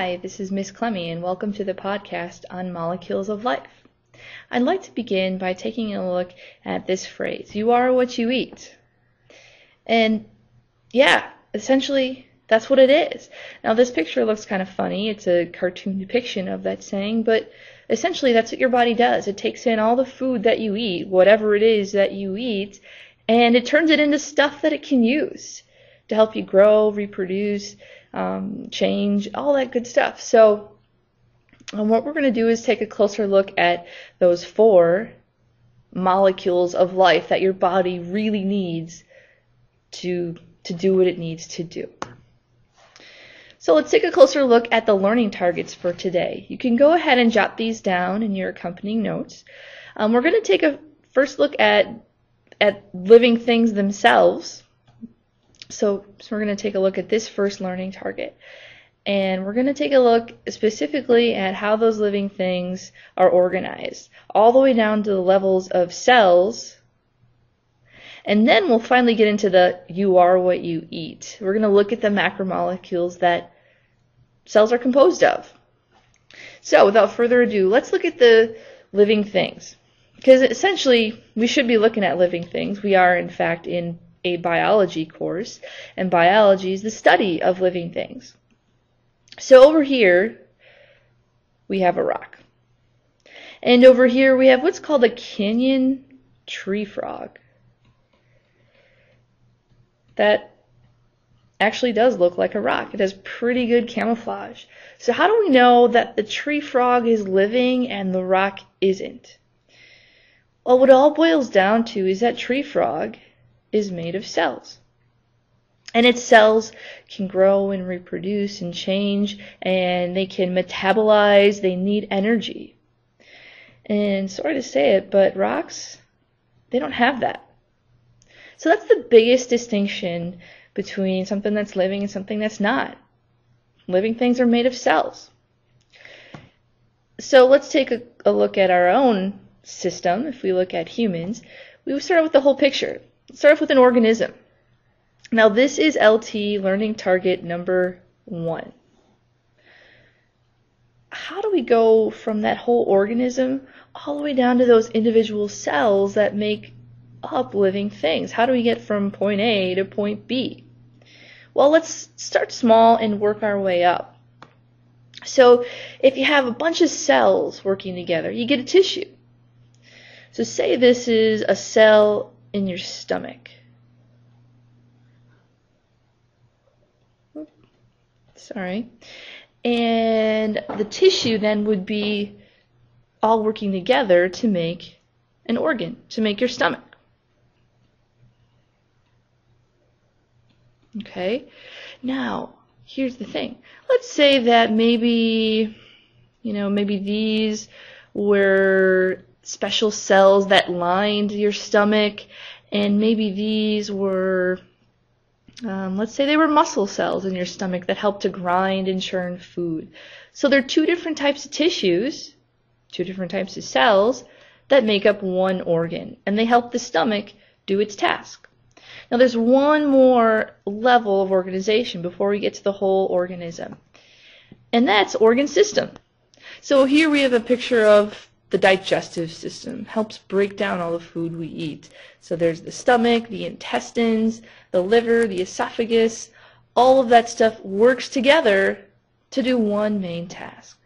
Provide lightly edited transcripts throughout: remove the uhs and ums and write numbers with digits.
Hi, this is Miss Klemme, and welcome to the podcast on molecules of life. I'd like to begin by taking a look at this phrase, you are what you eat. And yeah, essentially, that's what it is. Now, this picture looks kind of funny. It's a cartoon depiction of that saying, but essentially that's what your body does. It takes in all the food that you eat, whatever it is that you eat, and it turns it into stuff that it can use to help you grow, reproduce, change, all that good stuff. So what we're going to do is take a closer look at those 4 molecules of life that your body really needs to do what it needs to do. So let's take a closer look at the learning targets for today. You can go ahead and jot these down in your accompanying notes. We're going to take a first look at living things themselves. So we're going to take a look at this first learning target. And we're going to take a look specifically at how those living things are organized, all the way down to the levels of cells. And then we'll finally get into the you are what you eat. We're going to look at the macromolecules that cells are composed of. So without further ado, let's look at the living things. Because essentially, we should be looking at living things. We are, in fact, in a biology course, and biology is the study of living things. So over here, we have a rock. And over here, we have what's called a canyon tree frog. That actually does look like a rock. It has pretty good camouflage. So how do we know that the tree frog is living and the rock isn't? Well, what it all boils down to is that tree frog is made of cells. And its cells can grow and reproduce and change, and they can metabolize, they need energy. And sorry to say it, but rocks, they don't have that. So that's the biggest distinction between something that's living and something that's not. Living things are made of cells. So let's take a look at our own system. If we look at humans, we will start with the whole picture. Let's start off with an organism. Now this is LT, learning target number 1. How do we go from that whole organism all the way down to those individual cells that make up living things? How do we get from point A to point B? Well, let's start small and work our way up. So if you have a bunch of cells working together, you get a tissue. So say this is a cell in your stomach. Sorry. And the tissue then would be all working together to make an organ, to make your stomach. Okay. Now, here's the thing. Let's say that maybe these were special cells that lined your stomach, and maybe these were, let's say they were muscle cells in your stomach that help to grind and churn food. So there are 2 different types of tissues, 2 different types of cells that make up one organ, and they help the stomach do its task. Now there's one more level of organization before we get to the whole organism, and that's organ system. So here we have a picture of the digestive system, helps break down all the food we eat. So there's the stomach, the intestines, the liver, the esophagus, all of that stuff works together to do one main task.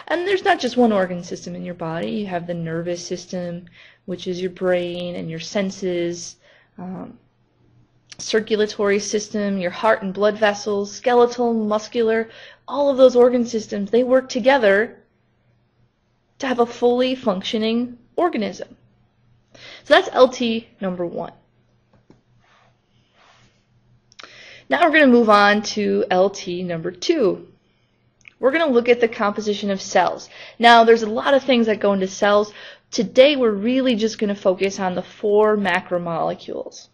And there's not just one organ system in your body. You have the nervous system, which is your brain and your senses, circulatory system, your heart and blood vessels, skeletal, muscular, all of those organ systems, they work together to have a fully functioning organism. So that's LT number 1. Now we're going to move on to LT number 2. We're going to look at the composition of cells. Now there's a lot of things that go into cells. Today we're really just going to focus on the 4 macromolecules.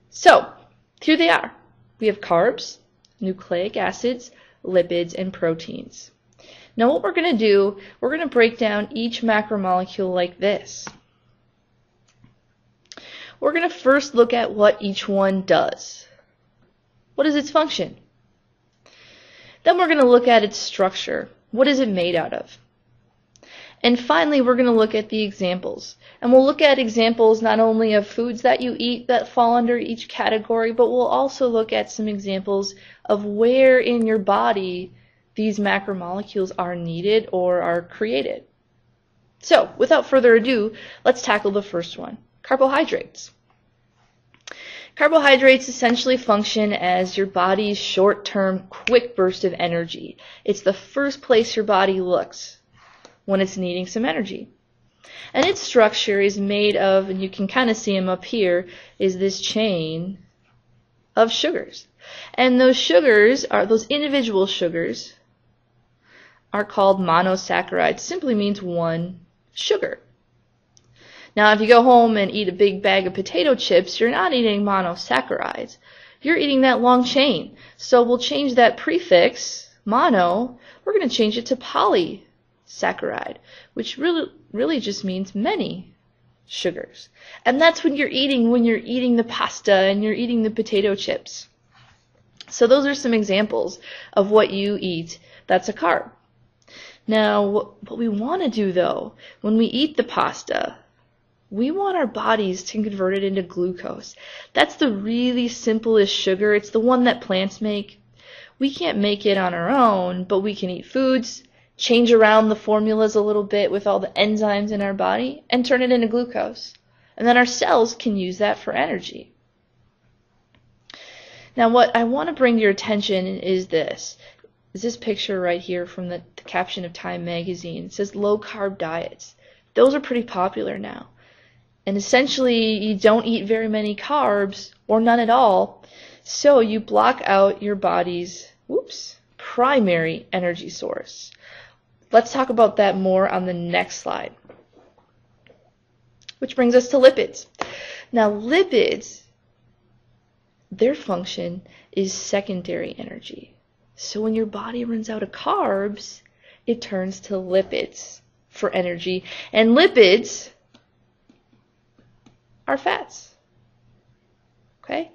So here they are. We have carbs, nucleic acids, lipids, and proteins. Now what we're going to do, we're going to break down each macromolecule like this. We're going to first look at what each one does. What is its function? Then we're going to look at its structure. What is it made out of? And finally, we're going to look at the examples. And we'll look at examples not only of foods that you eat that fall under each category, but we'll also look at some examples of where in your body these macromolecules are needed or are created. So, without further ado, let's tackle the first one, carbohydrates. Carbohydrates essentially function as your body's short-term quick burst of energy. It's the first place your body looks when it's needing some energy. And its structure is made of, and you can kind of see them up here, is this chain of sugars. And those sugars, those individual sugars, are called monosaccharides. Simply means one sugar. Now, if you go home and eat a big bag of potato chips, you're not eating monosaccharides. You're eating that long chain. So we'll change that prefix, mono, we're going to change it to polysaccharide, which really just means many sugars. And that's what you're eating when you're eating the pasta and you're eating the potato chips. So those are some examples of what you eat that's a carb. Now, what we want to do, though, when we eat the pasta, we want our bodies to convert it into glucose. That's the really simplest sugar. It's the one that plants make. We can't make it on our own, but we can eat foods, change around the formulas a little bit with all the enzymes in our body, and turn it into glucose. And then our cells can use that for energy. Now, what I want to bring to your attention is this picture right here from the caption of Time magazine. It says low-carb diets. Those are pretty popular now. And essentially, you don't eat very many carbs, or none at all, so you block out your body's primary energy source. Let's talk about that more on the next slide. Which brings us to lipids. Now, lipids, their function is secondary energy. So when your body runs out of carbs, it turns to lipids for energy. And lipids are fats. Okay?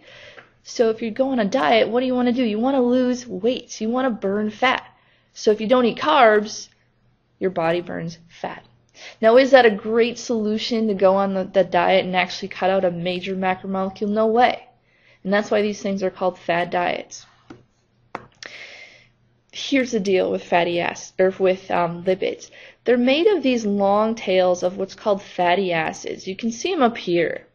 So if you go on a diet, what do you want to do? You want to lose weight. You want to burn fat. So if you don't eat carbs, your body burns fat. Now, is that a great solution to go on the diet and actually cut out a major macromolecule? No way. And that's why these things are called fad diets. Here's the deal with fatty acids, or with lipids. They're made of these long tails of what's called fatty acids. You can see them up here.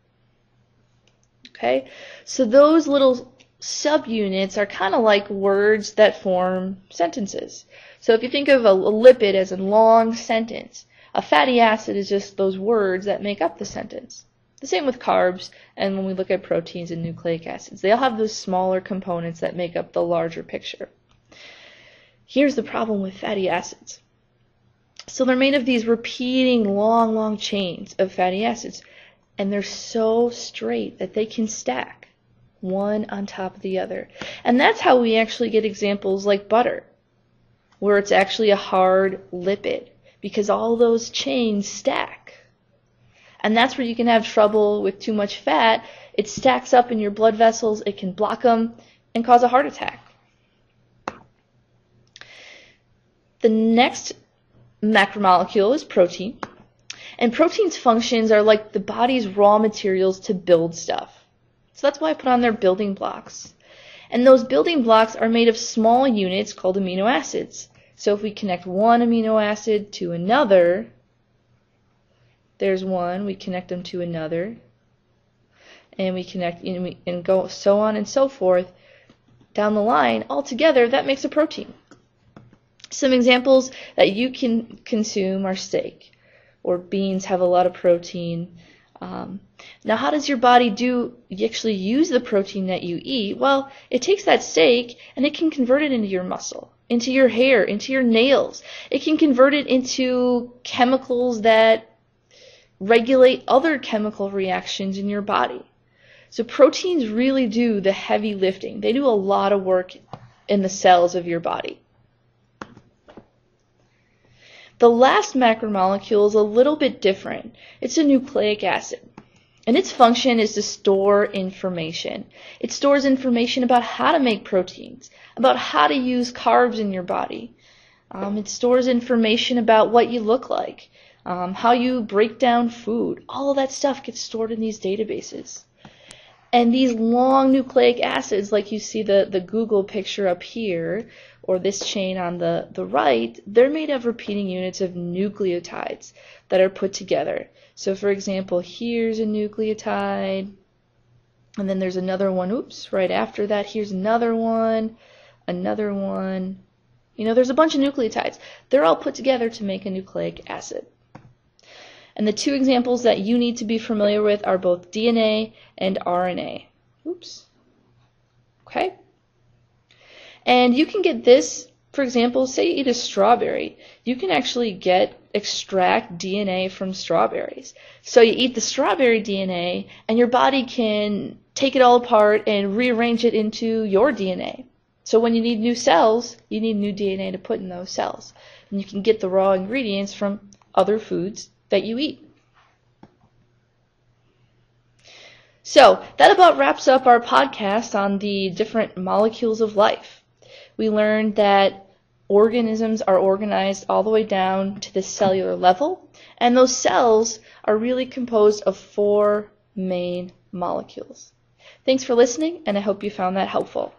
Okay? So those little subunits are kind of like words that form sentences. So if you think of a lipid as a long sentence, a fatty acid is just those words that make up the sentence. The same with carbs, and when we look at proteins and nucleic acids. They all have those smaller components that make up the larger picture. Here's the problem with fatty acids. So they're made of these repeating long chains of fatty acids, and they're so straight that they can stack one on top of the other. And that's how we actually get examples like butter, where it's actually a hard lipid, because all those chains stack. And that's where you can have trouble with too much fat. It stacks up in your blood vessels, it can block them, and cause a heart attack. The next macromolecule is protein. And protein's functions are like the body's raw materials to build stuff. So that's why I put on their building blocks. And those building blocks are made of small units called amino acids. So if we connect one amino acid to another, there's one, we connect them to another, and we connect and go so on and so forth down the line. Altogether, that makes a protein. Some examples that you can consume are steak, or beans have a lot of protein. Now, how does your body you actually use the protein that you eat? Well, it takes that steak and it can convert it into your muscle, into your hair, into your nails. It can convert it into chemicals that regulate other chemical reactions in your body. So proteins really do the heavy lifting. They do a lot of work in the cells of your body. The last macromolecule is a little bit different. It's a nucleic acid. And its function is to store information. It stores information about how to make proteins, about how to use carbs in your body. It stores information about what you look like, how you break down food. All of that stuff gets stored in these databases. And these long nucleic acids, like you see the Google picture up here, or this chain on the right, they're made of repeating units of nucleotides that are put together. So for example, here's a nucleotide, and then there's another one, oops, right after that, here's another one. You know, there's a bunch of nucleotides. They're all put together to make a nucleic acid. And the two examples that you need to be familiar with are both DNA and RNA. Oops. Okay? And you can get this, for example, say you eat a strawberry. You can actually extract DNA from strawberries. So you eat the strawberry DNA, and your body can take it all apart and rearrange it into your DNA. So when you need new cells, you need new DNA to put in those cells. And you can get the raw ingredients from other foods that you eat. So that about wraps up our podcast on the different molecules of life. We learned that organisms are organized all the way down to the cellular level, and those cells are really composed of 4 main molecules. Thanks for listening, and I hope you found that helpful.